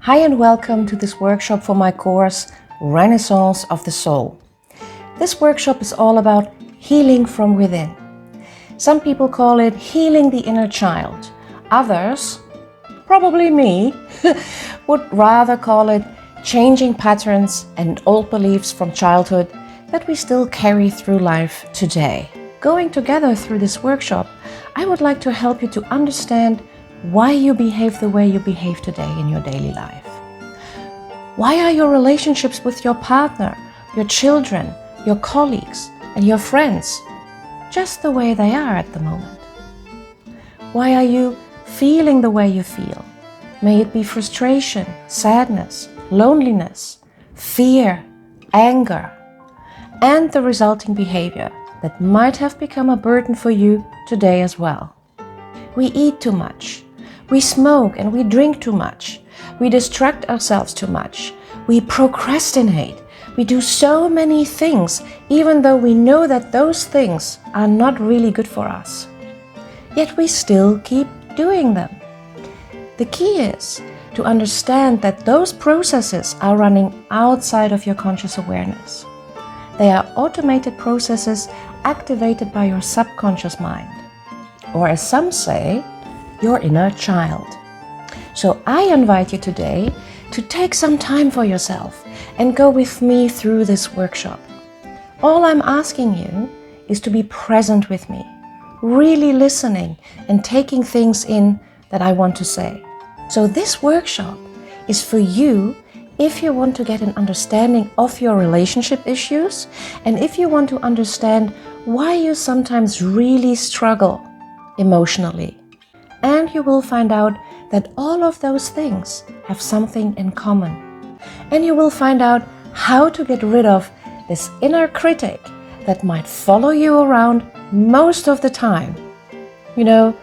Hi and welcome to this workshop for my course, Renaissance of the Soul. This workshop is all about healing from within. Some people call it healing the inner child. Others, probably me, would rather call it changing patterns and old beliefs from childhood that we still carry through life today. Going together through this workshop, I would like to help you to understand why you behave the way you behave today in your daily life. Why are your relationships with your partner, your children, your colleagues, and your friends just the way they are at the moment? Why are you feeling the way you feel? May it be frustration, sadness, loneliness, fear, anger, and the resulting behavior that might have become a burden for you today as well. We eat too much. We smoke and we drink too much. We distract ourselves too much. We procrastinate. We do so many things, even though we know that those things are not really good for us. Yet we still keep doing them. The key is to understand that those processes are running outside of your conscious awareness. They are automated processes activated by your subconscious mind, or as some say, your inner child. So I invite you today to take some time for yourself and go with me through this workshop. All I'm asking you is to be present with me, really listening and taking things in that I want to say. So this workshop is for you if you want to get an understanding of your relationship issues and if you want to understand why you sometimes really struggle emotionally. And you will find out that all of those things have something in common. And you will find out how to get rid of this inner critic that might follow you around most of the time. You know,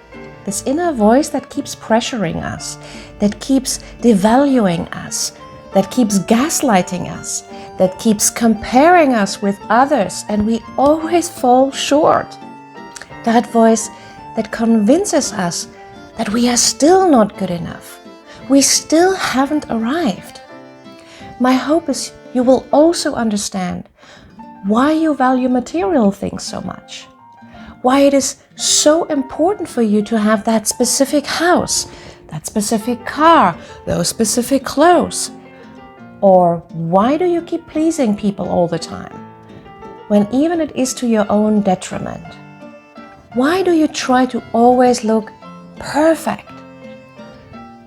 this inner voice that keeps pressuring us, that keeps devaluing us, that keeps gaslighting us, that keeps comparing us with others, and we always fall short. That voice that convinces us that we are still not good enough. We still haven't arrived. My hope is you will also understand why you value material things so much. Why it is so important for you to have that specific house, that specific car, those specific clothes. Or why do you keep pleasing people all the time, when even it is to your own detriment? Why do you try to always look perfect?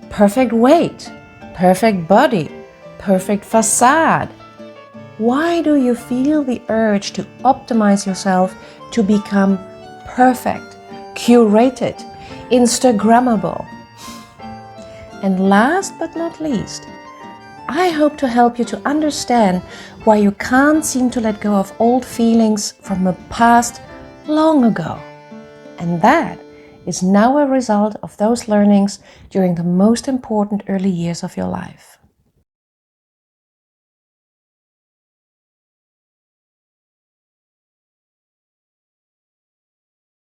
Perfect weight, perfect body, perfect facade. Why do you feel the urge to optimize yourself to become perfect, curated, Instagrammable? And last but not least, I hope to help you to understand why you can't seem to let go of old feelings from a past long ago. And that is now a result of those learnings during the most important early years of your life.